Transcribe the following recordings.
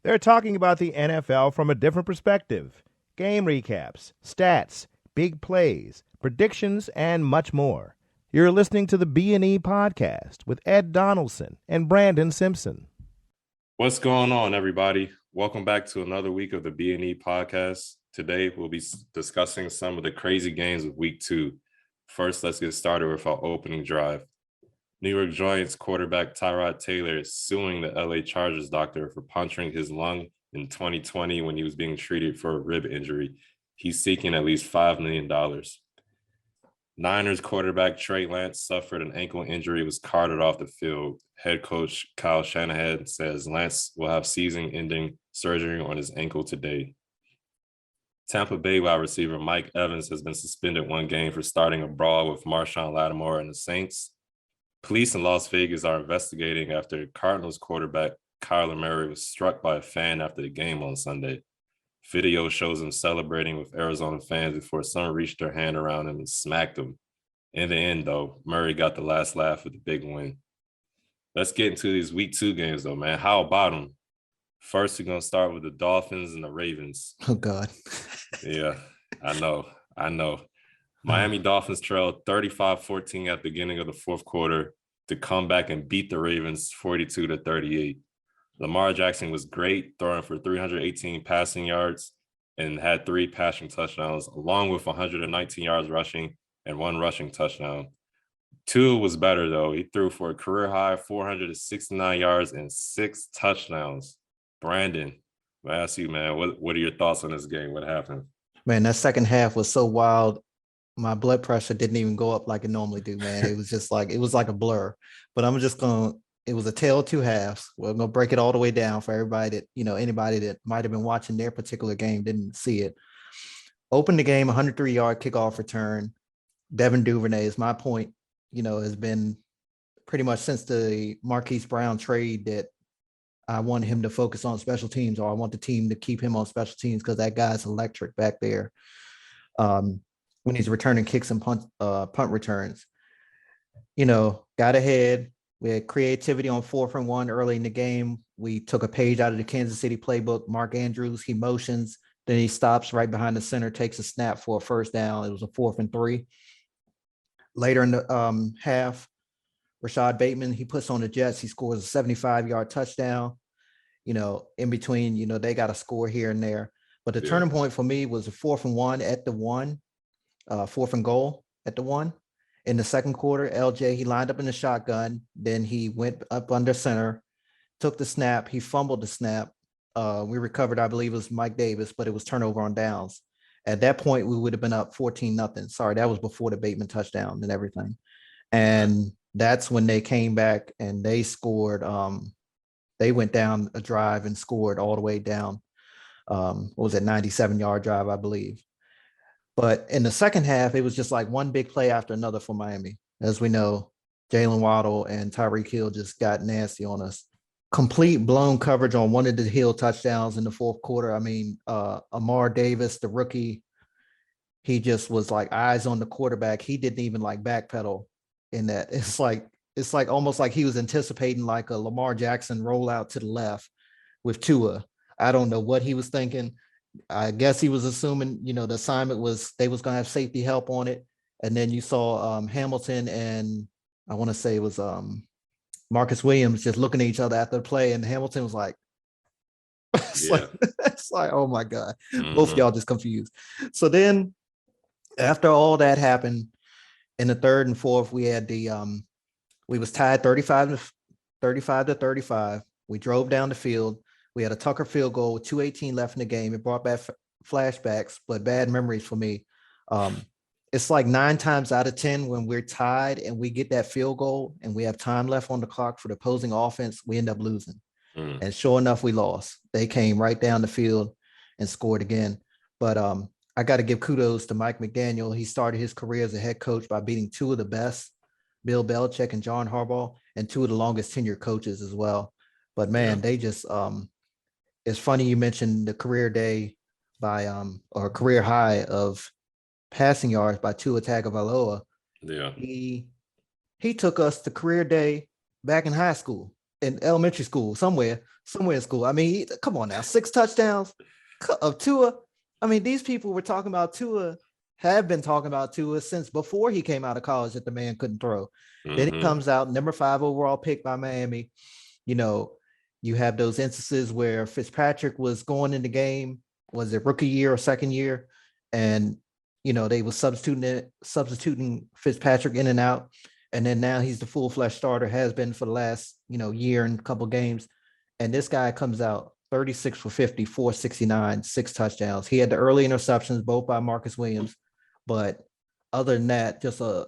They're talking about the NFL from a different perspective. Game recaps, stats, big plays, predictions, and much more. You're listening to the B&E podcast with Ed Donaldson and Brandon Simpson. What's going on, everybody? Welcome back to another week of the B&E podcast. Today, we'll be discussing some of the crazy games of week 2. First, let's get started with our opening drive. New York Giants quarterback Tyrod Taylor is suing the LA Chargers doctor for puncturing his lung in 2020 when he was being treated for a rib injury. He's seeking at least $5 million. Niners quarterback Trey Lance suffered an ankle injury and was carted off the field. Head coach Kyle Shanahan says Lance will have season-ending surgery on his ankle today. Tampa Bay wide receiver Mike Evans has been suspended 1 game for starting a brawl with Marshawn Lattimore and the Saints. Police in Las Vegas are investigating after Cardinals quarterback Kyler Murray was struck by a fan after the game on Sunday. Video shows him celebrating with Arizona fans before someone reached their hand around him and smacked him. In the end, though, Murray got the last laugh with the big win. Let's get into these week 2 games, though, man. How about them? First, we're going to start with the Dolphins and the Ravens. Oh, God. Yeah, I know. Miami Dolphins trailed 35-14 at the beginning of the fourth quarter to come back and beat the Ravens 42-38. Lamar Jackson was great, throwing for 318 passing yards and had 3 passing touchdowns, along with 119 yards rushing and 1 rushing touchdown. Tua was better, though. He threw for a career-high 469 yards and 6 touchdowns. Brandon, I ask you, man, what are your thoughts on this game? What happened? Man, that second half was so wild. My blood pressure didn't even go up like it normally do, man. It was just like, it was like a blur. But I'm just going to, it was a tale of 2 halves. We're going to break it all the way down for everybody that, anybody that might have been watching their particular game didn't see it. Opened the game, 103-yard kickoff return. Devin Duvernay is my point, has been pretty much since the Marquise Brown trade that I want him to focus on special teams, or I want the team to keep him on special teams because that guy's electric back there. When he's returning kicks and punt returns, got ahead. We had creativity on 4th and 1 early in the game. We took a page out of the Kansas City playbook. Mark Andrews, he motions, then he stops right behind the center, takes a snap for a first down. It was a 4th and 3. Later in the half, Rashad Bateman, he puts on the Jets. He scores a 75-yard touchdown. In between, they got a score here and there. But the turning point for me was a 4th and 1 at the 1, 4th and goal at the 1. In the second quarter, LJ, he lined up in the shotgun. Then he went up under center, took the snap. He fumbled the snap. We recovered, I believe it was Mike Davis, but it was turnover on downs. At that point, we would have been up 14-0. Sorry, that was before the Bateman touchdown and everything. And that's when they came back and they scored. They went down a drive and scored all the way down. What was it, 97-yard drive, I believe. But in the second half, it was just like one big play after another for Miami. As we know, Jalen Waddle and Tyreek Hill just got nasty on us. Complete blown coverage on one of the Hill touchdowns in the fourth quarter. I mean, Amar Davis, the rookie, he just was like eyes on the quarterback. He didn't even like backpedal in that. It's like almost like he was anticipating like a Lamar Jackson rollout to the left with Tua. I don't know what he was thinking. I guess he was assuming, the assignment was they was going to have safety help on it. And then you saw Hamilton and I want to say it was Marcus Williams just looking at each other after the play. And Hamilton was like, it's like, oh my God, both of y'all just confused. So then after all that happened in the third and fourth, we had we was tied 35-35. We drove down the field. We had a Tucker field goal with 2:18 left in the game. It brought back flashbacks, but bad memories for me. It's like 9 times out of 10 when we're tied and we get that field goal and we have time left on the clock for the opposing offense, we end up losing. And sure enough, we lost. They came right down the field and scored again. But I got to give kudos to Mike McDaniel. He started his career as a head coach by beating 2 of the best, Bill Belichick and John Harbaugh, and 2 of the longest tenured coaches as well. But man, they just it's funny you mentioned the career day by or career high of passing yards by Tua Tagovailoa. Yeah. He took us to career day back in high school. in elementary school, somewhere in school. I mean, come on now, 6 touchdowns of Tua. I mean, these people were talking about Tua, have been talking about Tua since before he came out of college that the man couldn't throw. Then he comes out, number 5 overall pick by Miami. You know, you have those instances where Fitzpatrick was going in the game, was it rookie year or second year? And, they were substituting Fitzpatrick in and out. And then now he's the full-fledged starter, has been for the last, year and a couple games. And this guy comes out 36 for 50, 469, 6 touchdowns. He had the early interceptions, both by Marcus Williams. But other than that, just a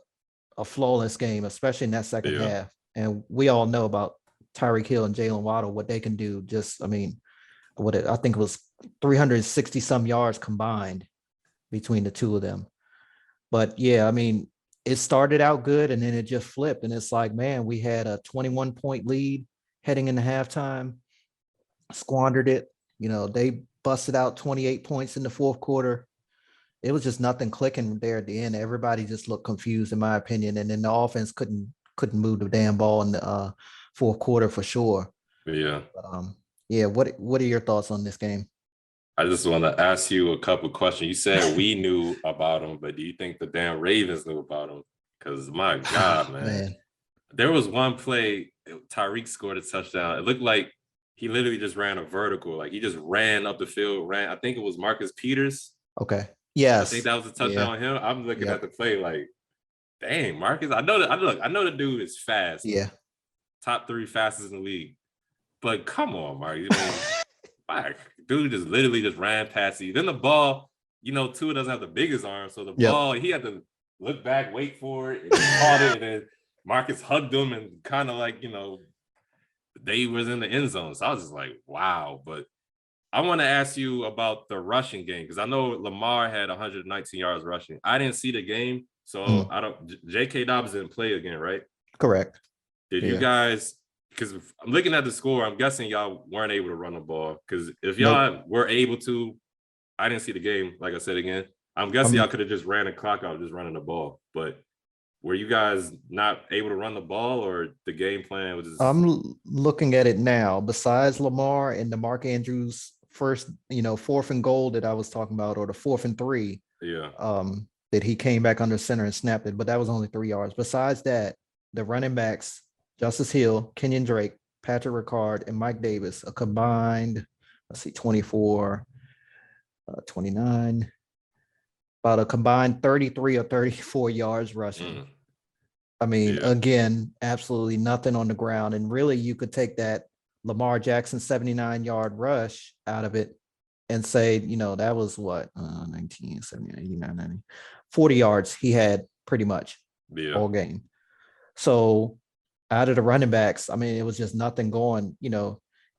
flawless game, especially in that second half. And we all know about Tyreek Hill and Jalen Waddle, what they can do. I think it was 360 some yards combined between the two of them. But yeah, I mean, it started out good and then it just flipped. And it's like, man, we had a 21-point lead heading into halftime, squandered it. They busted out 28 points in the fourth quarter. It was just nothing clicking there at the end. Everybody just looked confused, in my opinion. And then the offense couldn't move the damn ball in the fourth quarter for sure. Yeah. But, what are your thoughts on this game? I just want to ask you a couple questions. You said we knew about him, but do you think the damn Ravens knew about him? Because my God, man. There was one play, Tyreek scored a touchdown. It looked like he literally just ran a vertical. Like he just ran up the field, I think it was Marcus Peters. Okay. Yes. I think that was a touchdown on him. I'm looking at the play like, dang, Marcus. I know the dude is fast. Yeah. Top 3 fastest in the league. But come on, Marcus. Dude just literally just ran past you. Then the ball, Tua doesn't have the biggest arm. So the ball, he had to look back, wait for it, and caught it, and then Marcus hugged him and kind of like, they was in the end zone. So I was just like, wow. But I want to ask you about the rushing game because I know Lamar had 119 yards rushing. I didn't see the game, so I don't. J.K. Dobbins didn't play again, right? Correct. Did you guys? Because I'm looking at the score, I'm guessing y'all weren't able to run the ball. Because if y'all were able to, I didn't see the game. Like I said again, I'm guessing y'all could have just ran the clock out, just running the ball. But were you guys not able to run the ball, or the game plan was just? I'm looking at it now. Besides Lamar and the Mark Andrews first, 4th and goal that I was talking about, or the 4th and 3, that he came back under center and snapped it, but that was only 3 yards. Besides that, the running backs, Justice Hill, Kenyon Drake, Patrick Ricard, and Mike Davis, a combined, 24, 29, about a combined 33 or 34 yards rushing. I mean, again, absolutely nothing on the ground. And really, you could take that Lamar Jackson 79-yard rush out of it and say, that was what, 19, 70, 89, 90, 40 yards he had pretty much all game. So out of the running backs, I mean, it was just nothing going.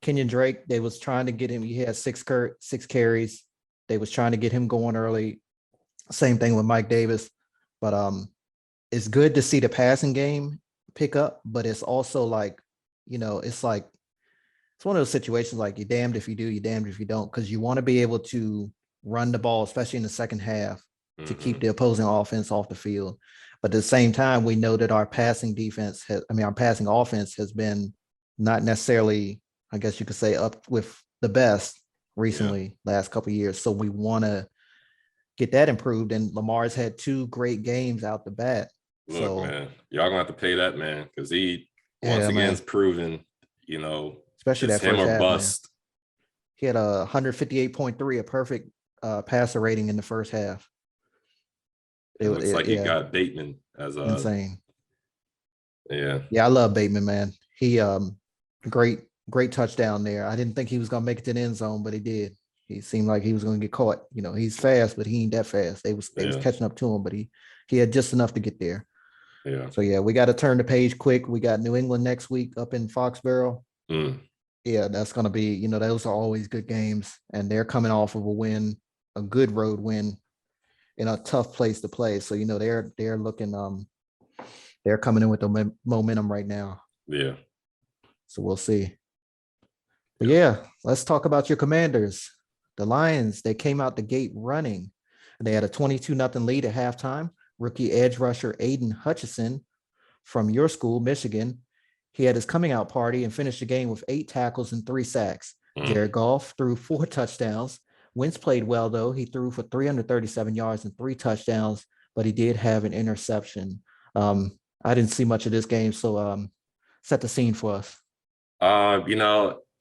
Kenyon Drake, they was trying to get him. He had 6 carries. They was trying to get him going early. Same thing with Mike Davis. But it's good to see the passing game pick up, but it's also like, it's like, it's one of those situations like you're damned if you do, you're damned if you don't, because you want to be able to run the ball, especially in the second half, to keep the opposing offense off the field. But at the same time, we know that our passing offense has been not necessarily, I guess you could say, up with the best recently, last couple of years. So we want to get that improved. And Lamar's had 2 great games out the bat. Look, man, y'all gonna have to pay that man because he once again is proven, especially that him first or half, bust. Man. He had a 158.3, a perfect passer rating in the first half. It looks like he got Bateman as a insane. Yeah, I love Bateman, man. He great touchdown there. I didn't think he was gonna make it to the end zone, but he did. He seemed like he was gonna get caught. He's fast, but he ain't that fast. They was catching up to him, but he had just enough to get there. Yeah. So we got to turn the page quick. We got New England next week up in Foxborough. Yeah, that's gonna be, those are always good games, and they're coming off of a win, a good road win in a tough place to play. So, they're looking, they're coming in with the momentum right now. Yeah. So we'll see. But let's talk about your Commanders. The Lions, they came out the gate running. They had a 22-0 lead at halftime. Rookie edge rusher Aiden Hutchison from your school, Michigan, he had his coming out party and finished the game with 8 tackles and 3 sacks. Jared Goff threw 4 touchdowns. Wentz played well, though. He threw for 337 yards and 3 touchdowns, but he did have an interception. I didn't see much of this game, so set the scene for us.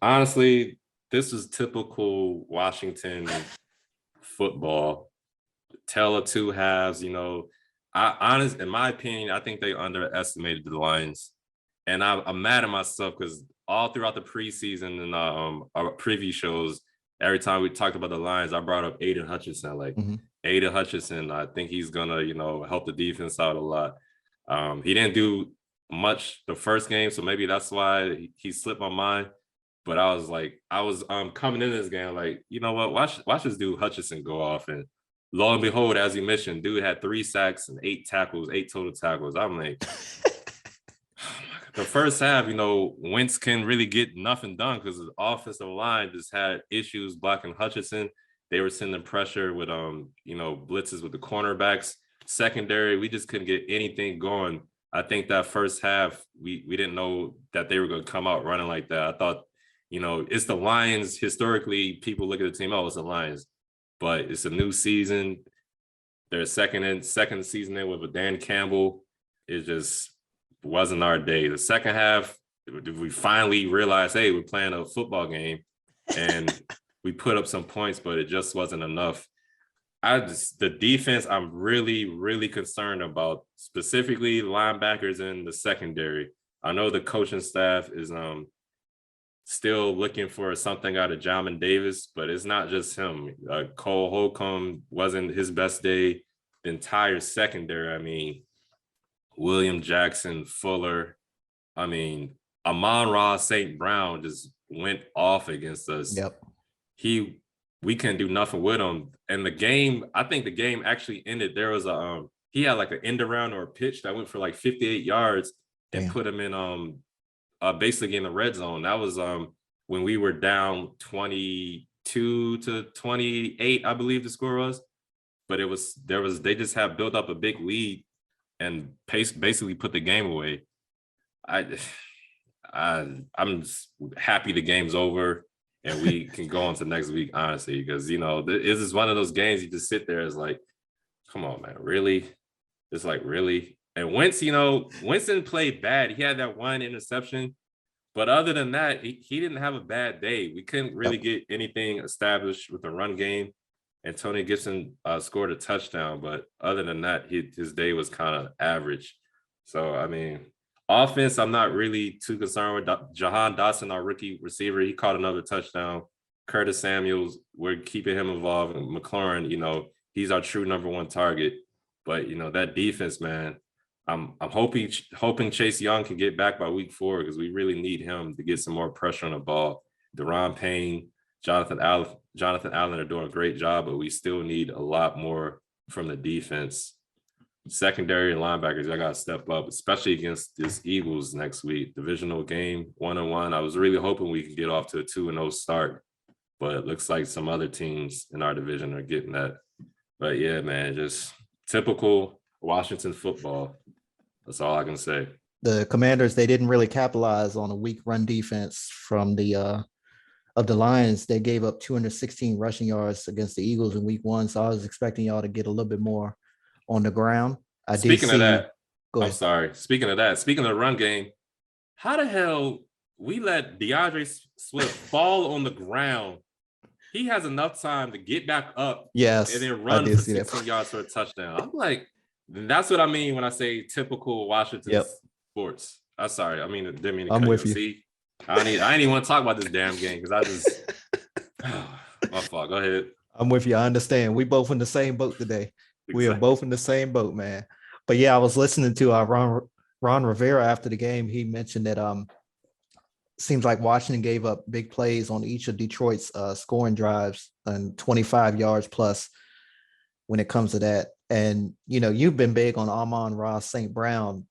Honestly, this was typical Washington football. Tale of two halves. In my opinion, I think they underestimated the Lions, and I'm mad at myself because all throughout the preseason and our preview shows, every time we talked about the Lions, I brought up Aiden Hutchison. Aiden Hutchison, I think he's gonna, help the defense out a lot. He didn't do much the first game, so maybe that's why he slipped my mind. But I was coming in this game like, you know what, watch this dude Hutchison go off, and lo and behold, as you mentioned, dude had 3 sacks and 8 total tackles. I'm like, the first half, Wentz can really get nothing done because the offensive line just had issues blocking Hutchison. They were sending pressure with blitzes with the cornerbacks. Secondary, we just couldn't get anything going. I think that first half, we didn't know that they were going to come out running like that. I thought, it's the Lions. Historically, people look at the team, oh, it's the Lions. But it's a new season. Their second season in with Dan Campbell. It just wasn't our day. The second half, we finally realized, hey, we're playing a football game. And we put up some points, but it just wasn't enough. The defense, I'm really, really concerned about, specifically linebackers in the secondary. I know the coaching staff is still looking for something out of Jamin Davis, but it's not just him. Cole Holcomb wasn't his best day. The entire secondary, William Jackson, Fuller, Amon-Ra St. Brown just went off against us. Yep. We couldn't do nothing with him. And the game, I think the game actually ended. There was he had like an end around or a pitch that went for like 58 yards and put him in basically in the red zone. That was when we were down 22 to 28, I believe the score was. But they just have built up a big lead and basically put the game away. I'm just happy the game's over and we can go on to next week, honestly, because this is one of those games you just sit there as like, come on, man, really? It's like, really? And Wentz didn't play bad. He had that one interception, but other than that, he didn't have a bad day. We couldn't really get anything established with the run game. And Tony Gibson scored a touchdown, but other than that, his day was kind of average. So, offense, I'm not really too concerned with. Jahan Dotson, our rookie receiver, he caught another touchdown. Curtis Samuels, we're keeping him involved. And McLaurin, he's our true number one target. But, that defense, man, I'm hoping Chase Young can get back by week 4 because we really need him to get some more pressure on the ball. Deron Payne, Jonathan Allen are doing a great job, but we still need a lot more from the defense. Secondary and linebackers, I got to step up, especially against this Eagles next week. Divisional game, 1-1. I was really hoping we could get off to a 2-0 start, but it looks like some other teams in our division are getting that. But yeah, man, just typical Washington football. That's all I can say. The Commanders, they didn't really capitalize on a weak run defense from the Lions. They gave up 216 rushing yards against the Eagles in week 1. So I was expecting y'all to get a little bit more on the ground. Speaking of that, speaking of the run game, how the hell we let DeAndre Swift fall on the ground? He has enough time to get back up, and then run for 16 yards for a touchdown. I'm like, that's what I mean when I say typical Washington sports. I'm sorry, didn't mean to I'm cut with you. See, I didn't even want to talk about this damn game because I just my fault. Go ahead. I'm with you. I understand. We both in the same boat today. Exactly. We are both in the same boat, man. But yeah, I was listening to Ron Rivera after the game. He mentioned that seems like Washington gave up big plays on each of Detroit's scoring drives and 25 yards plus when it comes to that. And, you've been big on Amon-Ra St. Brown.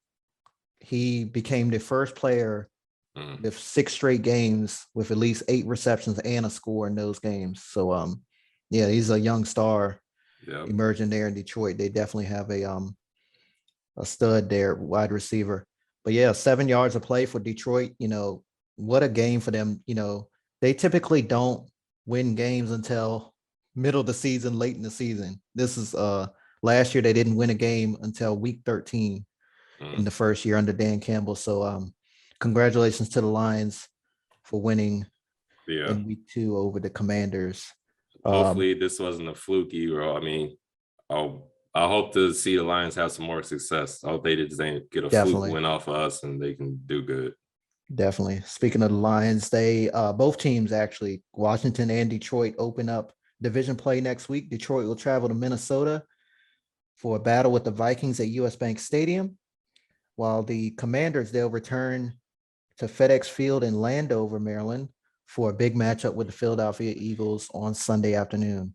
He became the first player with 6 straight games with at least 8 receptions and a score in those games. So, he's a young star emerging there in Detroit. They definitely have a stud there, wide receiver. But yeah, 7 yards of play for Detroit. What a game for them. They typically don't win games until middle of the season, late in the season. This is last year they didn't win a game until week 13 in the first year under Dan Campbell. So congratulations to the Lions for winning Yeah. in week 2 over the Commanders. Hopefully this wasn't a fluke either. I mean, I hope to see the Lions have some more success. I hope they just ain't get a Definitely. fluke win off of us and they can do good. Definitely. Speaking of the Lions, they both teams actually, Washington and Detroit, open up division play next week. Detroit will travel to Minnesota for a battle with the Vikings at US Bank Stadium, while the Commanders, they'll return to FedEx Field in Landover, Maryland, for a big matchup with the Philadelphia Eagles on Sunday afternoon.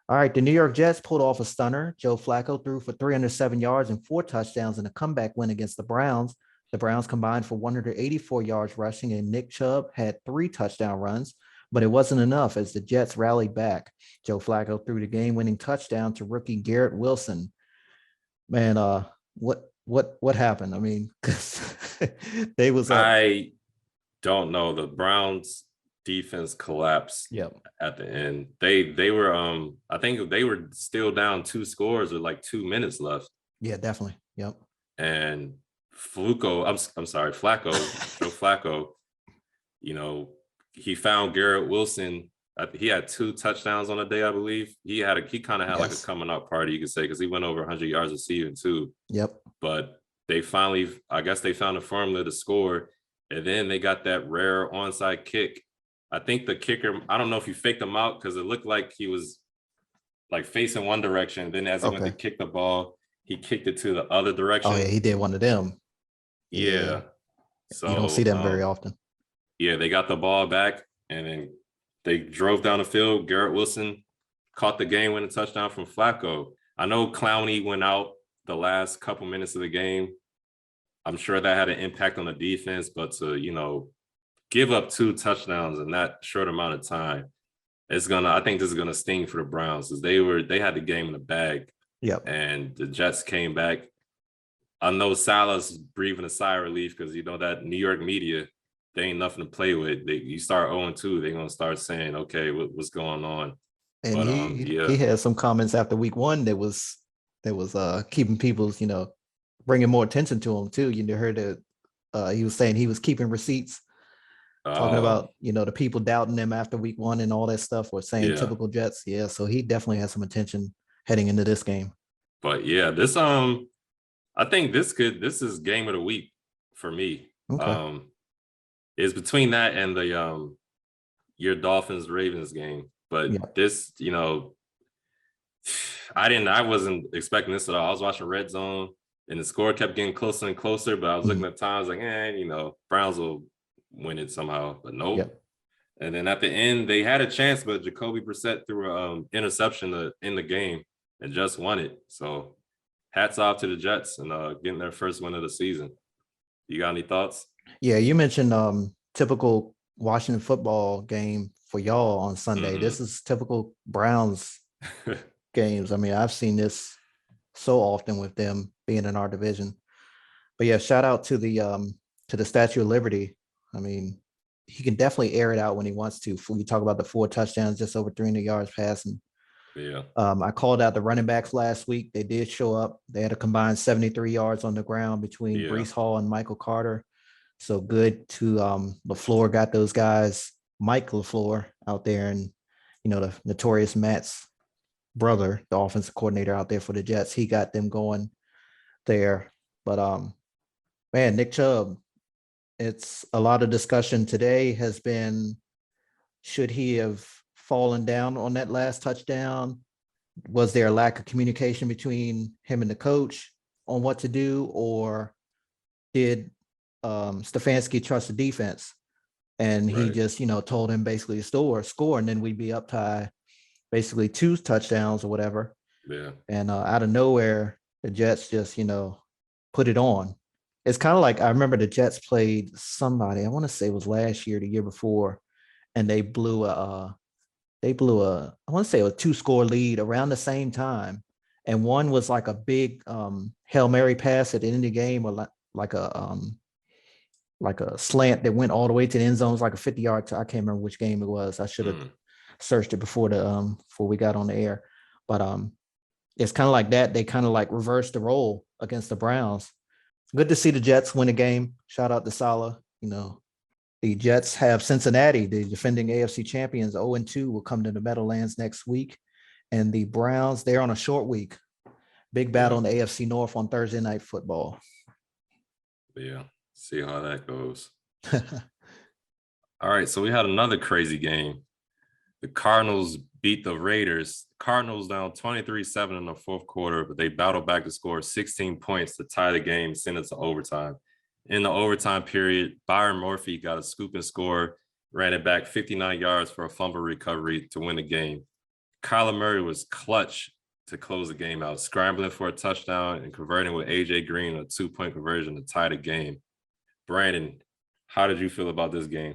All right, the New York Jets pulled off a stunner. Joe Flacco threw for 307 yards and 4 touchdowns in a comeback win against the Browns. The Browns combined for 184 yards rushing, and Nick Chubb had 3 touchdown runs, but it wasn't enough as the Jets rallied back. Joe Flacco threw the game-winning touchdown to rookie Garrett Wilson. Man, what happened? I mean, they was up. I don't know. The Browns defense collapsed at the end. They were I think they were still down 2 scores with like 2 minutes left. Yeah, definitely. Yep. And Flacco, Joe Flacco, he found Garrett Wilson. He had 2 touchdowns on the day, I believe. He kind of had like a coming up party, you could say, because he went over 100 yards receiving too. Yep. But they finally, I guess they found a formula to score. And then they got that rare onside kick. I think the kicker, I don't know if he faked him out because it looked like he was like facing one direction. Then as he went to kick the ball, he kicked it to the other direction. Oh, yeah, he did one of them. Yeah. So you don't see them very often. Yeah, they got the ball back and then they drove down the field. Garrett Wilson caught the game-winning touchdown from Flacco. I know Clowney went out the last couple minutes of the game. I'm sure that had an impact on the defense, but to, give up 2 touchdowns in that short amount of time, I think this is gonna sting for the Browns because they had the game in the bag. Yep. And the Jets came back. I know Salah's breathing a sigh of relief because that New York media, they ain't nothing to play with. You start 0-2, they're gonna start saying, okay, what's going on? And but, he had some comments after week 1 that was keeping people's, bringing more attention to him too. You heard that he was saying he was keeping receipts, talking about the people doubting them after week 1 and all that stuff, or saying typical Jets. Yeah, so he definitely has some attention heading into this game. But yeah, this I think this is game of the week for me. Okay. It's between that and the your Dolphins Ravens game. But this, I wasn't expecting this at all. I was watching Red Zone and the score kept getting closer and closer, but I was looking at times like, Browns will win it somehow, but nope. Yep. And then at the end, they had a chance, but Jacoby Brissett threw an interception in the game and just won it. So hats off to the Jets and getting their first win of the season. You got any thoughts? Yeah, you mentioned typical Washington football game for y'all on Sunday. Mm-hmm. This is typical Browns games. I mean, I've seen this so often with them being in our division. But yeah, shout out to the Statue of Liberty. I mean, he can definitely air it out when he wants to. We talk about the 4 touchdowns, just over 300 yards passing. Yeah. I called out the running backs last week. They did show up. They had a combined 73 yards on the ground between Breece Hall and Michael Carter. So good to LaFleur got those guys, Mike LaFleur out there, and the notorious Matt's brother, the offensive coordinator out there for the Jets. He got them going there. But man, Nick Chubb, it's a lot of discussion today has been, should he have fallen down on that last touchdown? Was there a lack of communication between him and the coach on what to do, or did Stefanski trust the defense and he just told him basically to score, and then we'd be up tie basically 2 touchdowns or whatever. Yeah. And out of nowhere, the Jets just put it on. It's kind of like, I remember the Jets played somebody, I want to say it was last year, the year before, and they blew a I want to say a 2-score lead around the same time. And one was like a big Hail Mary pass at the end of the game, or like a slant that went all the way to the end zone. It was like a 50-yard. I can't remember which game it was. I should have searched it before we got on the air. But it's kind of like that. They kind of like reversed the role against the Browns. Good to see the Jets win a game. Shout out to Salah. The Jets have Cincinnati, the defending AFC champions, 0-2, will come to the Meadowlands next week. And the Browns, they're on a short week. Big battle in the AFC North on Thursday Night Football. Yeah, see how that goes. All right, so we had another crazy game. The Cardinals beat the Raiders. Cardinals down 23-7 in the fourth quarter, but they battled back to score 16 points to tie the game, send it to overtime. In the overtime period, Byron Murphy got a scoop and score, ran it back 59 yards for a fumble recovery to win the game. Kyler Murray was clutch to close the game out, scrambling for a touchdown and converting with A.J. Green, a 2-point conversion to tie the game. Brandon, how did you feel about this game?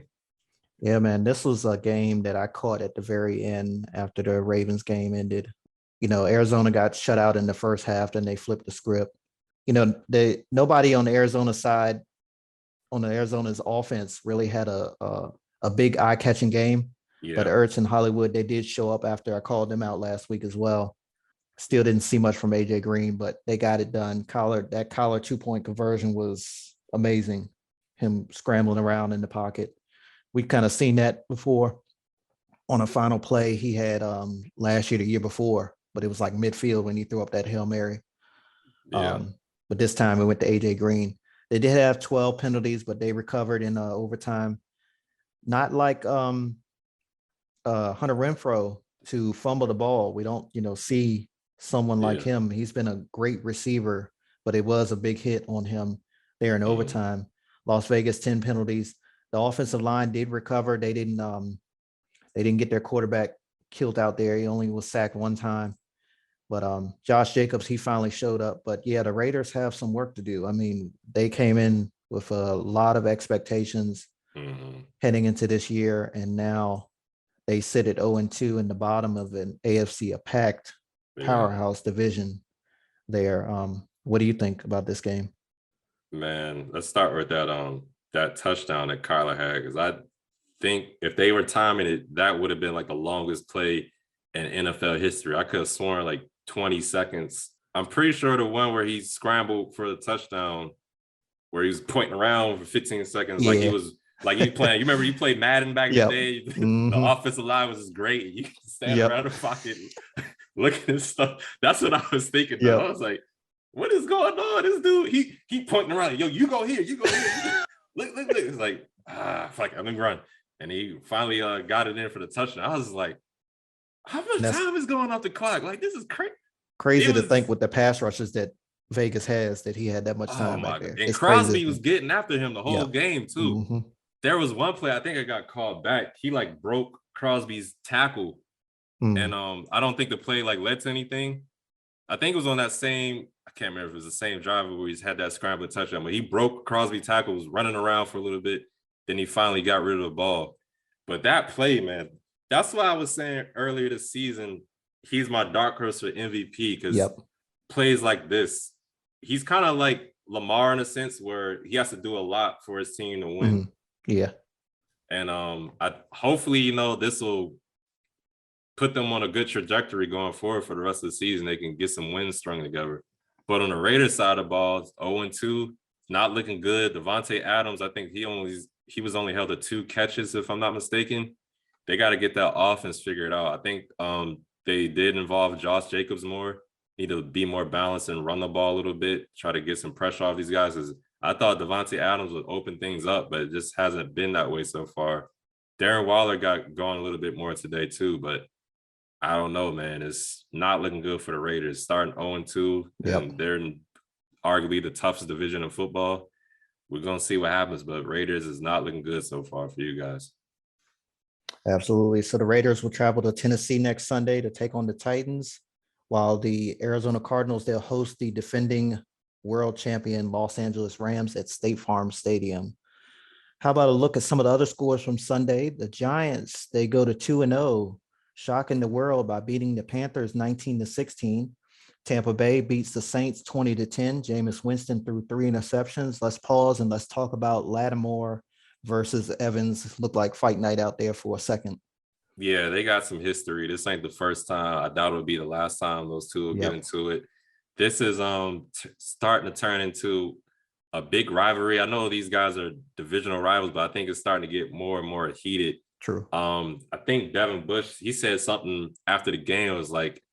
Yeah, man, this was a game that I caught at the very end after the Ravens game ended. Arizona got shut out in the first half, then they flipped the script. Nobody on the Arizona side, on the Arizona's offense, really had a big eye-catching game. Yeah. But Ertz and Hollywood, they did show up after I called them out last week as well. Still didn't see much from AJ Green, but they got it done. That Kyler 2-point conversion was amazing. Him scrambling around in the pocket. We kind of seen that before on a final play he had last year, the year before, but it was like midfield when he threw up that Hail Mary. Yeah. But this time it went to AJ Green. They did have 12 penalties, but they recovered in overtime. Not like Hunter Renfrow to fumble the ball. We don't, see someone like him. He's been a great receiver, but it was a big hit on him there in overtime. Las Vegas, 10 penalties. The offensive line did recover. They didn't get their quarterback killed out there. He only was sacked one time. But Josh Jacobs, he finally showed up. But yeah, the Raiders have some work to do. I mean, they came in with a lot of expectations heading into this year, and now they sit at 0-2 in the bottom of an AFC, a packed powerhouse division there. What do you think about this game? Man, let's start with that touchdown that Kyler had, because I think if they were timing it, that would have been like the longest play in NFL history. I could have sworn like 20 seconds. I'm pretty sure the one where he scrambled for the touchdown, where he was pointing around for 15 seconds, like he was like you playing. You remember you played Madden back in the day? The offensive line was just great. You can stand around the pocket, looking at stuff. That's what I was thinking. I was like, what is going on? This dude, he pointing around. Yo, you go here. You go here. Look. It's like, fuck, I'm gonna run. And he finally got it in for the touchdown. I was like, how much time is going off the clock? Like, this is crazy to think with the pass rushes that Vegas has, that he had that much time back there. And Crosby was getting after him the whole game too. There was one play, I think I got called back. He like broke Crosby's tackle. And I don't think the play like led to anything. I think it was on that same, I can't remember if it was the same driver where he's had that scrambling touchdown, but he broke Crosby tackle, was running around for a little bit. Then he finally got rid of the ball. But that play, man, that's why I was saying earlier this season, he's my dark horse for MVP, because plays like this, he's kind of like Lamar in a sense where he has to do a lot for his team to win. Yeah. And I hopefully, this will put them on a good trajectory going forward for the rest of the season. They can get some wins strung together. But on the Raiders side of the ball, 0-2, not looking good. Devontae Adams, I think he was only held to 2 catches, if I'm not mistaken. They got to get that offense figured out. I think they did involve Josh Jacobs more. Need to be more balanced and run the ball a little bit, try to get some pressure off these guys. I thought Devontae Adams would open things up, but it just hasn't been that way so far. Darren Waller got going a little bit more today too, but I don't know, man. It's not looking good for the Raiders. Starting 0-2, and they're in arguably the toughest division of football. We're going to see what happens, but Raiders is not looking good so far for you guys. Absolutely. So the Raiders will travel to Tennessee next Sunday to take on the Titans, while the Arizona Cardinals, they'll host the defending world champion Los Angeles Rams at State Farm Stadium. How about a look at some of the other scores from Sunday? The Giants, they go to 2-0, shocking the world by beating the Panthers 19-16. Tampa Bay beats the Saints 20-10. Jameis Winston threw 3 interceptions. Let's pause and let's talk about Lattimore versus Evans. Looked like fight night out there for a second. Yeah, they got some history. This ain't the first time. I doubt it'll be the last time those two will get into it. This is starting to turn into a big rivalry. I know these guys are divisional rivals, but I think it's starting to get more and more heated. True. I think Devin Bush, he said something after the game. It was like,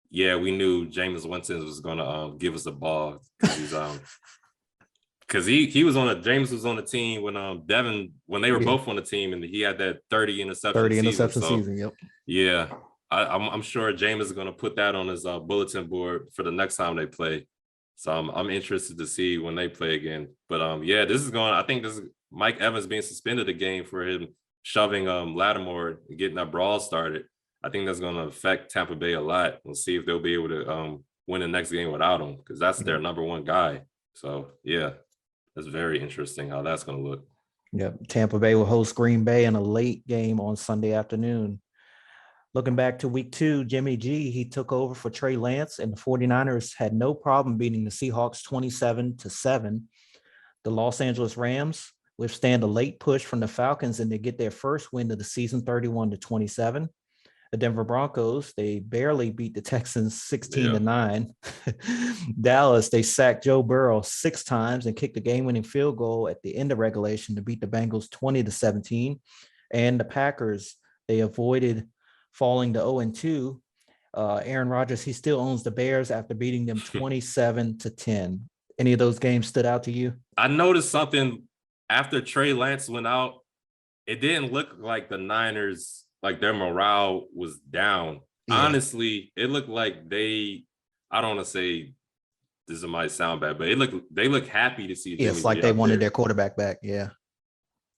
yeah, we knew Jameis Winston was gonna give us the ball. Because he was on James was on the team when when they were both on the team, and he had that 30 interception season. Yep. Yeah, I'm sure James is going to put that on his bulletin board for the next time they play. So I'm interested to see when they play again. But I think this is Mike Evans being suspended a game for him shoving Lattimore and getting that brawl started. I think that's going to affect Tampa Bay a lot. We'll see if they'll be able to win the next game without him, because that's their number one guy. So yeah, that's very interesting how that's going to look. Yeah, Tampa Bay will host Green Bay in a late game on Sunday afternoon. Looking back to week 2, Jimmy G, he took over for Trey Lance, and the 49ers had no problem beating the Seahawks 27-7. The Los Angeles Rams withstand a late push from the Falcons, and they get their first win of the season, 31-27. The Denver Broncos, they barely beat the Texans 16-9. Dallas, they sacked Joe Burrow 6 times and kicked the game-winning field goal at the end of regulation to beat the Bengals 20-17. And the Packers, they avoided falling to 0-2. Aaron Rodgers, he still owns the Bears after beating them 27-10. Any of those games stood out to you? I noticed something after Trey Lance went out. It didn't look like the Niners, like their morale was down. Yeah. Honestly, it looked like I don't want to say this might sound bad, but they look happy to see Jimmy It's like they wanted their quarterback back. Yeah.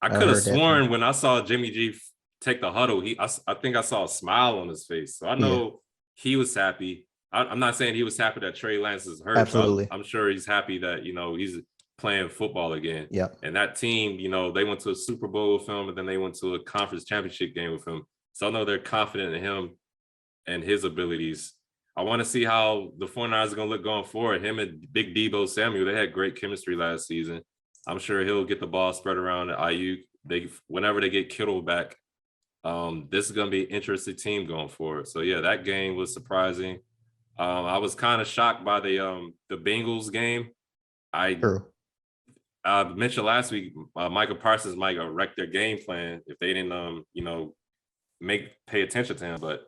I could have sworn when I saw Jimmy G take the huddle, I think I saw a smile on his face. So I know he was happy. I'm not saying he was happy that Trey Lance is hurt. Absolutely. I'm sure he's happy that, he's playing football again. Yeah. And that team, they went to a Super Bowl with him, and then they went to a conference championship game with him. So I know they're confident in him and his abilities. I want to see how the 49ers are going to look going forward. Him and Big Debo Samuel, they had great chemistry last season. I'm sure he'll get the ball spread around at IU. Whenever they get Kittle back, this is going to be an interesting team going forward. So yeah, that game was surprising. I was kind of shocked by the Bengals game. I mentioned last week, Michael Parsons might wreck their game plan if they didn't, pay attention to him. But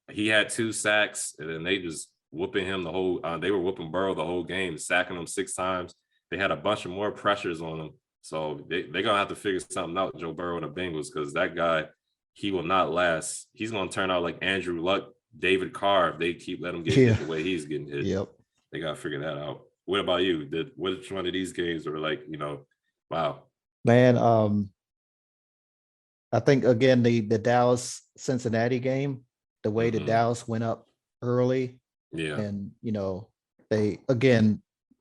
he had 2 sacks, and then they just whooping him the whole. They were whooping Burrow the whole game, sacking him 6 times. They had a bunch of more pressures on him, so they're gonna have to figure something out, Joe Burrow and the Bengals, because that guy, he will not last. He's gonna turn out like Andrew Luck, David Carr, if they keep letting him get hit the way he's getting hit. Yep. They gotta figure that out. What about you? Which one of these games were like, wow? Man, I think again the Dallas Cincinnati game, the way that Dallas went up early, and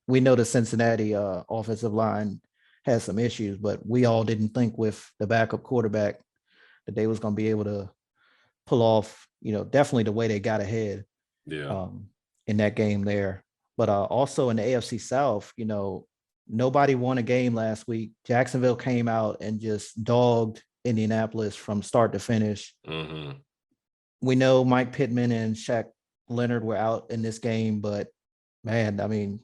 we know the Cincinnati offensive line has some issues, but we all didn't think with the backup quarterback that they was going to be able to pull off, definitely the way they got ahead in that game there. But also in the AFC South, nobody won a game last week. Jacksonville came out and just dogged Indianapolis from start to finish. Mm-hmm. We know Mike Pittman and Shaq Leonard were out in this game, but man, I mean,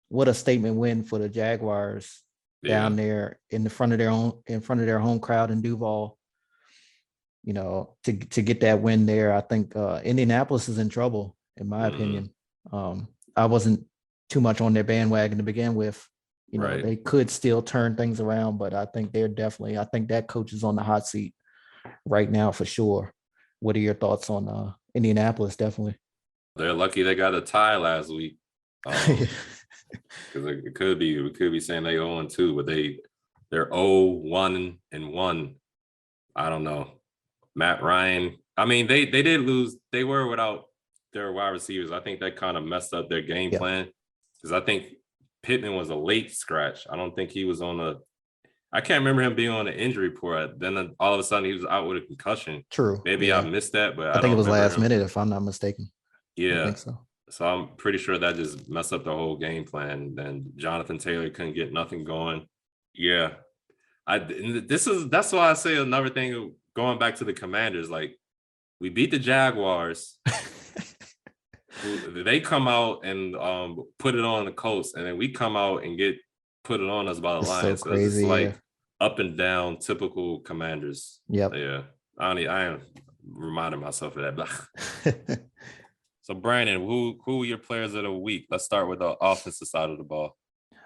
what a statement win for the Jaguars down there in front of their home crowd in Duval. To get that win there. I think Indianapolis is in trouble, in my opinion. I wasn't too much on their bandwagon to begin with. They could still turn things around, but I think I think that coach is on the hot seat right now for sure. What are your thoughts on Indianapolis? Definitely. They're lucky they got a tie last week. Because we could be saying they 0-2, but they're 0-1-1. I don't know. Matt Ryan. I mean, they did lose. They were without their wide receivers. I think that kind of messed up their game plan, because I think Pittman was a late scratch. I don't think he was I can't remember him being on the injury report. Then all of a sudden he was out with a concussion. True. Maybe I missed that, but I think it was last minute, if I'm not mistaken. Yeah. I think so. So I'm pretty sure that just messed up the whole game plan. Then Jonathan Taylor couldn't get nothing going. Yeah. That's why I say another thing going back to the Commanders, like we beat the Jaguars. They come out and put it on the Colts, and then we come out and get put it on us by the It's Lions. so So it's just crazy. like up and down, typical Commanders. Yep. Yeah. I am reminding myself of that. So Brandon, who are your players of the week? Let's start with the offensive side of the ball.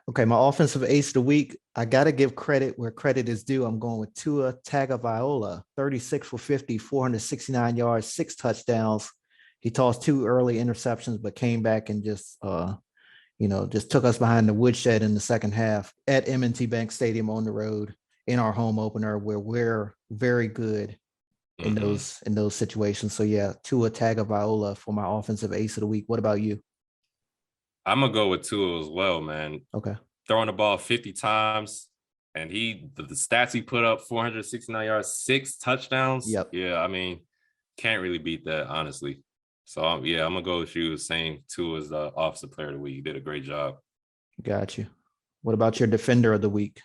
Okay, my offensive ace of the week, I got to give credit where credit is due. I'm going with Tua Tagovailoa, 36 for 50, 469 yards, 6 touchdowns. He tossed 2 early interceptions, but came back and just took us behind the woodshed in the second half at M&T Bank Stadium on the road in our home opener, where we're very good in those situations. So yeah, Tua Tagovailoa for my offensive ace of the week. What about you? I'm gonna go with Tua as well, man. Okay. Throwing the ball 50 times, and the stats he put up: 469 yards, 6 touchdowns. Yep. Yeah, I mean, can't really beat that, honestly. So I'm gonna go with you saying Tua is the offensive player of the week. You did a great job. Got you. What about your defender of the week?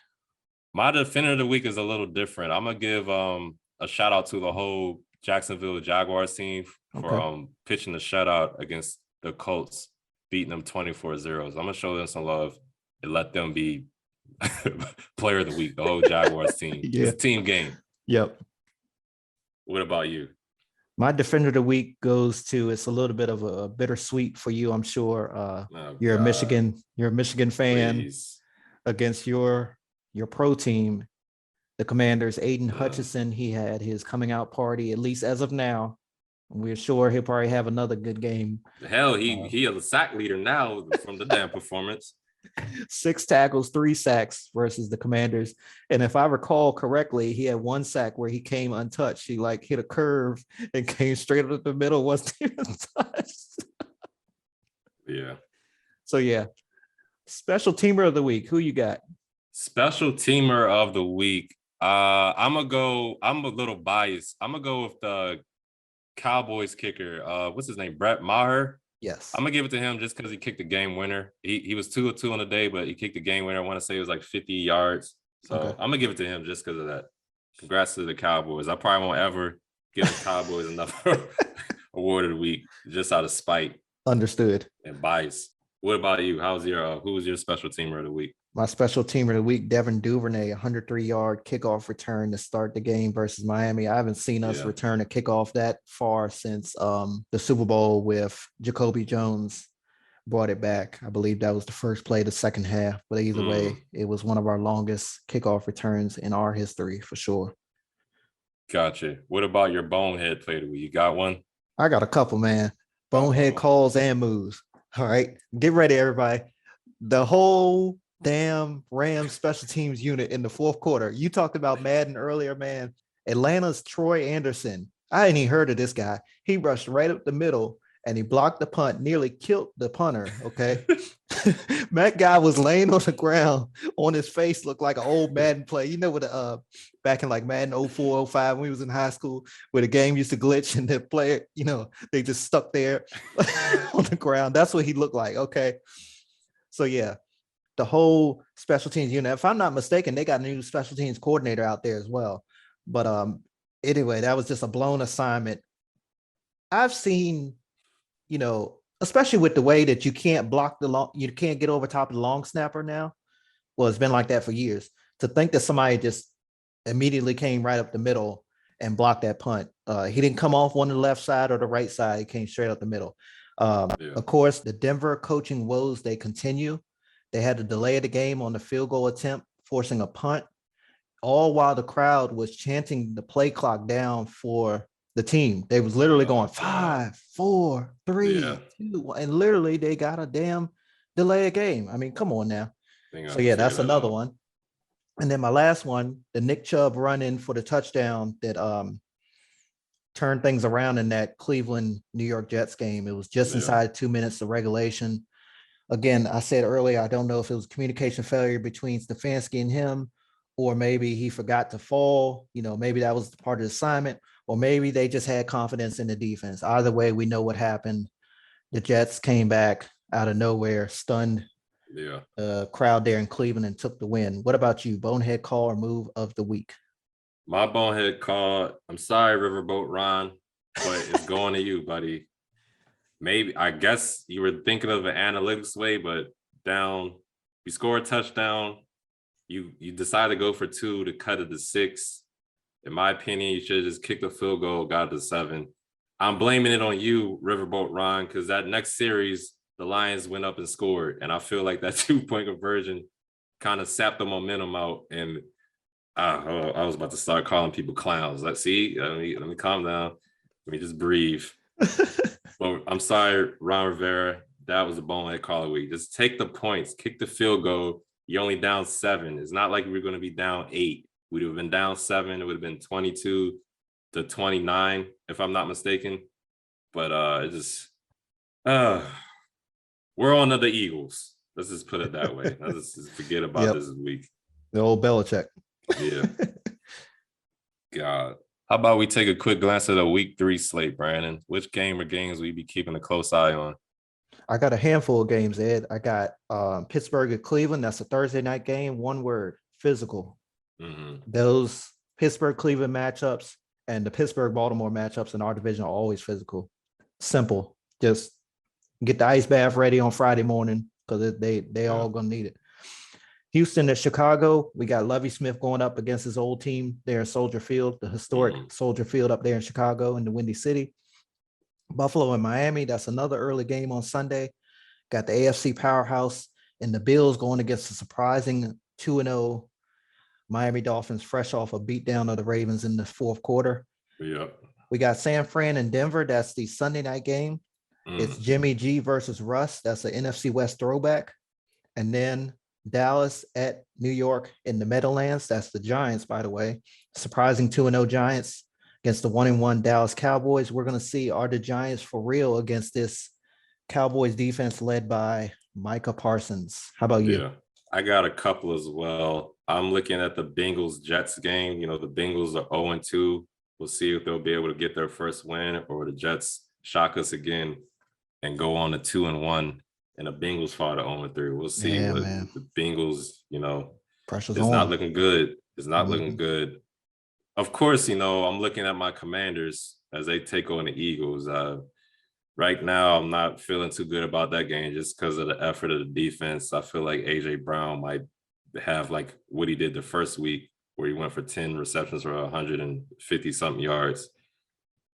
My defender of the week is a little different. I'm gonna give a shout out to the whole Jacksonville Jaguars team for pitching the shutout against the Colts, beating them 24-0. So I'm gonna show them some love and let them be player of the week, the whole Jaguars team. Yeah. It's a team game. Yep. What about you? My defender of the week goes to, it's a little bit of a bittersweet for you, I'm sure. You're a Michigan fan. Please. Against your pro team, the Commanders. Aiden Hutchison, he had his coming out party, at least as of now. We're sure he'll probably have another good game. Hell, he is a sack leader now from the damn performance. 6 tackles, 3 sacks versus the Commanders. And if I recall correctly, he had 1 sack where he came untouched. He hit a curve and came straight up the middle, wasn't even touched. Yeah. So yeah. Special teamer of the week. Who you got? Special teamer of the week. I'm a little biased. I'm gonna go with the Cowboys kicker. What's his name? Brett Maher. Yes. I'm gonna give it to him just because he kicked the game winner. He was 2 of 2 on the day, but he kicked the game winner. I want to say it was like 50 yards. So I'm gonna give it to him just because of that. Congrats to the Cowboys. I probably won't ever give the Cowboys another award of the week just out of spite. Understood. And bias. What about you? Who was your special teamer of the week? My special teamer of the week, Devin Duvernay, 103-yard kickoff return to start the game versus Miami. I haven't seen us return a kickoff that far since the Super Bowl with Jacoby Jones brought it back. I believe that was the first play of the second half. But either way, it was one of our longest kickoff returns in our history for sure. Gotcha. What about your bonehead play of the week? You got one? I got a couple, man. Bonehead calls and moves. All right. Get ready, everybody. The whole damn Rams special teams unit in the fourth quarter. You talked about Madden earlier, man. Atlanta's Troy Anderson. I ain't even heard of this guy. He rushed right up the middle and he blocked the punt, nearly killed the punter. Okay. That guy was laying on the ground on his face, looked like an old Madden play. You know what, back in like Madden 04, 05, when we was in high school, where the game used to glitch and the player, they just stuck there on the ground. That's what he looked like. Okay. So yeah, the whole special teams unit, if I'm not mistaken, they got a new special teams coordinator out there as well. But anyway, that was just a blown assignment. I've seen, especially with the way that you can't block you can't get over top of the long snapper now. Well, it's been like that for years. To think that somebody just immediately came right up the middle and blocked that punt. He didn't come off on the left side or the right side. He came straight up the middle. Of course, the Denver coaching woes, they continue. They had to delay the game on the field goal attempt, forcing a punt, all while the crowd was chanting the play clock down for the team. They was literally going 5, 4, 3, 2, and literally they got a damn delay a game. I mean, come on now. So yeah, that's another one. And then my last one, the Nick Chubb run in for the touchdown that turned things around in that Cleveland New York Jets game. It was just inside 2 minutes of regulation. Again, I said earlier, I don't know if it was communication failure between Stefanski and him, or maybe he forgot to fall. Maybe that was part of the assignment, or maybe they just had confidence in the defense. Either way, we know what happened. The Jets came back out of nowhere, stunned Yeah. the crowd there in Cleveland and took the win. What about you? Bonehead call or move of the week? My bonehead call. I'm sorry, Riverboat Ron, but it's going to you, buddy. Maybe I guess you were thinking of an analytics way, but you score a touchdown, you decide to go for 2 to cut it to 6. In my opinion, you should have just kicked a field goal, got it to 7. I'm blaming it on you, Riverboat Ron, because that next series, the Lions went up and scored. And I feel like that 2-point conversion kind of sapped the momentum out. And I was about to start calling people clowns. Let's see, let me calm down. Let me just breathe. But I'm sorry, Ron Rivera. That was a bonehead call of the week. Just take the points, kick the field goal. You're only down 7. It's not like we're going to be down 8. We'd have been down 7. It would have been 22-29, if I'm not mistaken. But we're on to the Eagles. Let's just put it that way. Let's just forget about this week. The old Belichick. Yeah. God. How about we take a quick glance at the week 3 slate, Brandon? Which game or games will you be keeping a close eye on? I got a handful of games, Ed. I got Pittsburgh at Cleveland. That's a Thursday night game. One word, physical. Mm-hmm. Those Pittsburgh-Cleveland matchups and the Pittsburgh-Baltimore matchups in our division are always physical. Simple. Just get the ice bath ready on Friday morning because they all going to need it. Houston at Chicago. We got Lovie Smith going up against his old team there in Soldier Field, the historic Soldier Field up there in Chicago in the Windy City. Buffalo and Miami. That's another early game on Sunday. Got the AFC powerhouse and the Bills going against the surprising 2-0 Miami Dolphins, fresh off a beatdown of the Ravens in the fourth quarter. Yep. We got San Fran and Denver. That's the Sunday night game. It's Jimmy G versus Russ. That's an NFC West throwback. And then Dallas at New York in the Meadowlands. That's the Giants, by the way. Surprising 2-0 Giants against the 1-1 Dallas Cowboys. We're going to see, are the Giants for real against this Cowboys defense led by Micah Parsons? How about you? Yeah, I got a couple as well. I'm looking at the Bengals Jets game. You know, the Bengals are 0-2. We'll see if they'll be able to get their first win, or the Jets shock us again and go on to 2-1. And the Bengals fall to 0-3. We'll see. Yeah, but man. the Bengals, you know, Pressure's it's on. not looking good. It's not looking good. Of course, you know, I'm looking at my Commanders as they take on the Eagles. Right now, I'm not feeling too good about that game just because of the effort of the defense. I feel like A.J. Brown might have like what he did the first week, where he went for 10 receptions for 150-something yards.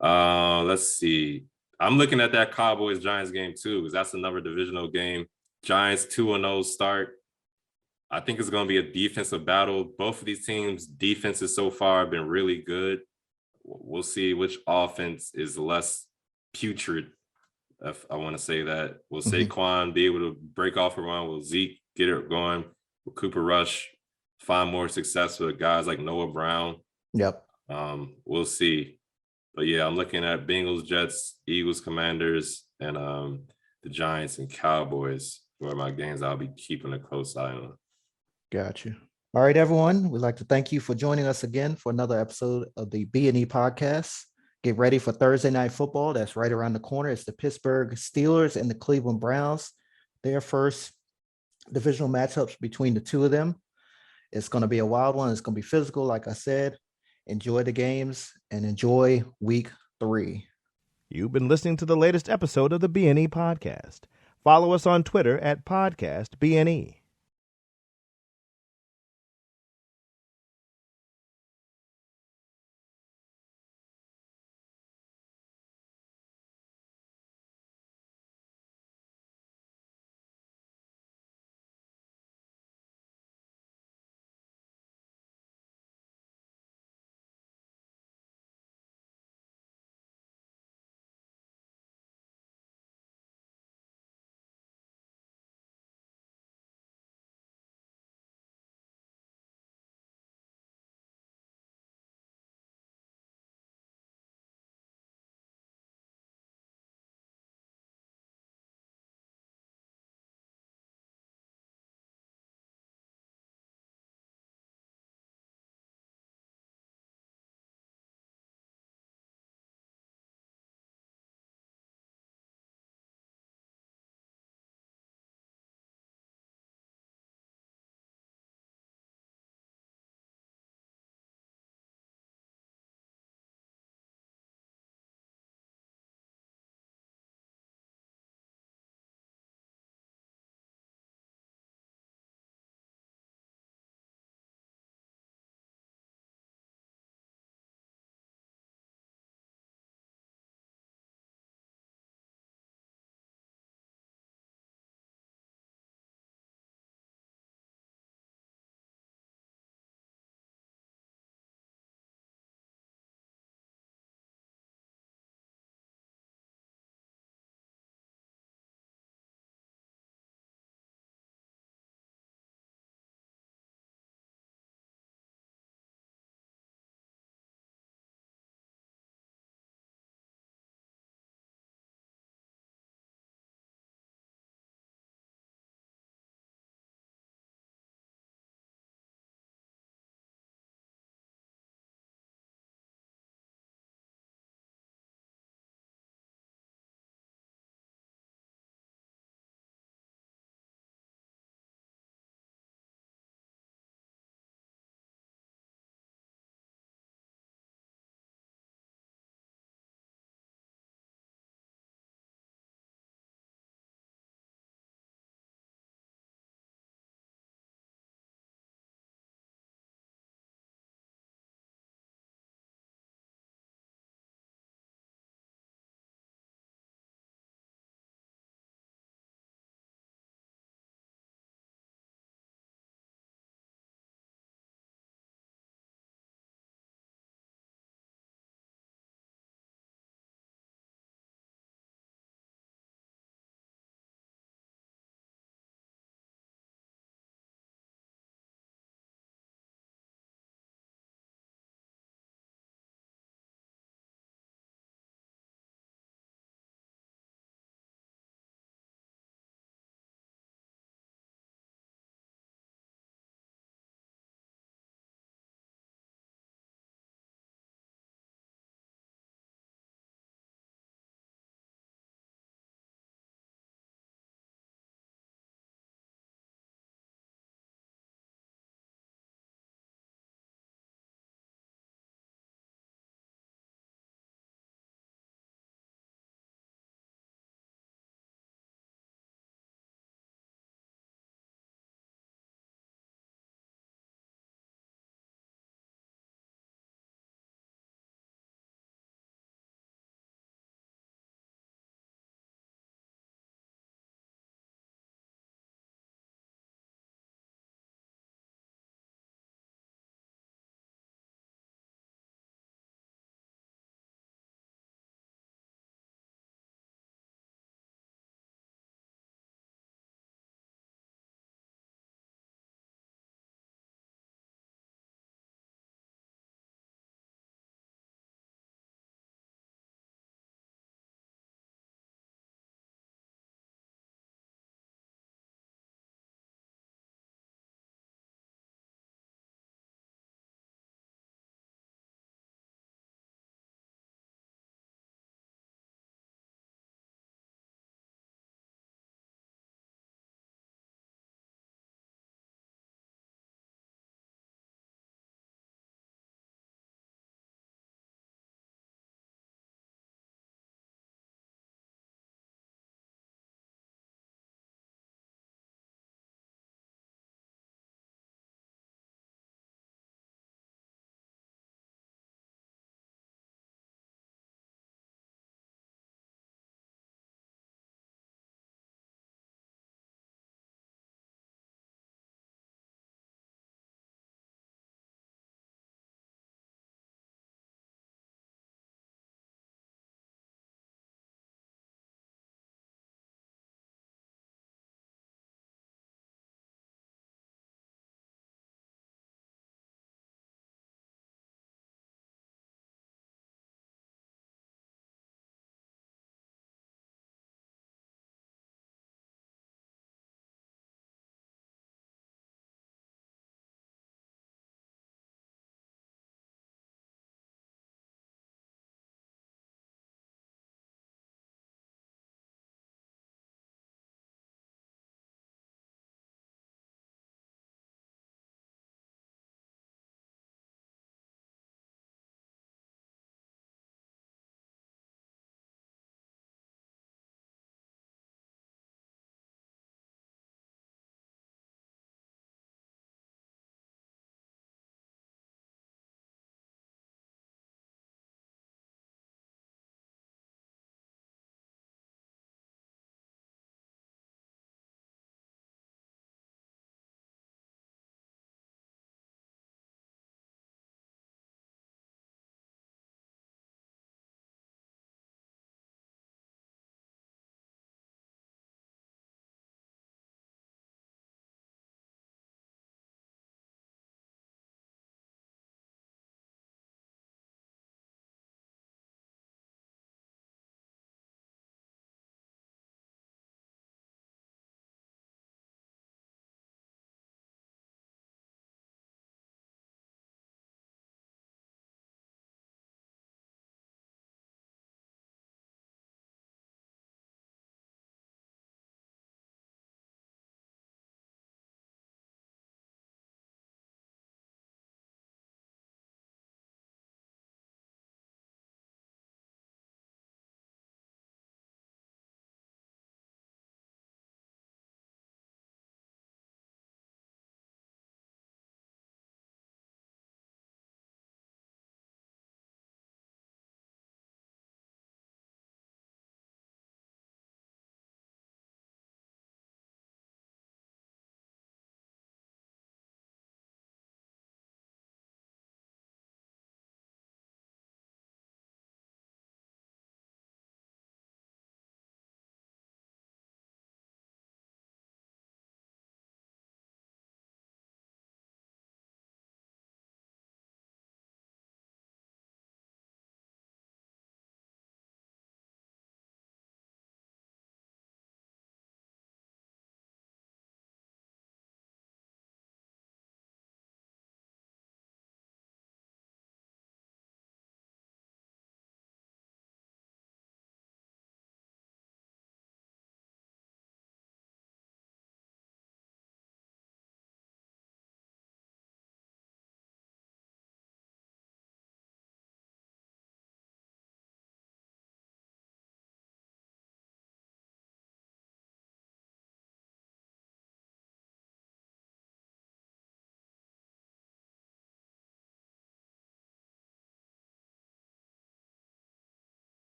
Let's see. I'm looking at that Cowboys-Giants game too, because that's another divisional game. Giants 2-0 start. I think it's going to be a defensive battle. Both of these teams' defenses so far have been really good. We'll see which offense is less putrid, if I want to say that. Will Saquon be able to break off a run? Will Zeke get it going? Will Cooper Rush find more success with guys like Noah Brown? Yep. We'll see. But yeah, I'm looking at Bengals, Jets, Eagles, Commanders, and the Giants and Cowboys for my games I'll be keeping a close eye on. Got you. All right, everyone. We'd like to thank you for joining us again for another episode of the B&E podcast. Get ready for Thursday night football. That's right around the corner. It's the Pittsburgh Steelers and the Cleveland Browns. Their first divisional matchups between the two of them. It's going to be a wild one. It's going to be physical, like I said. Enjoy the games and enjoy week 3. You've been listening to the latest episode of the B&E podcast. Follow us on Twitter at podcastbne.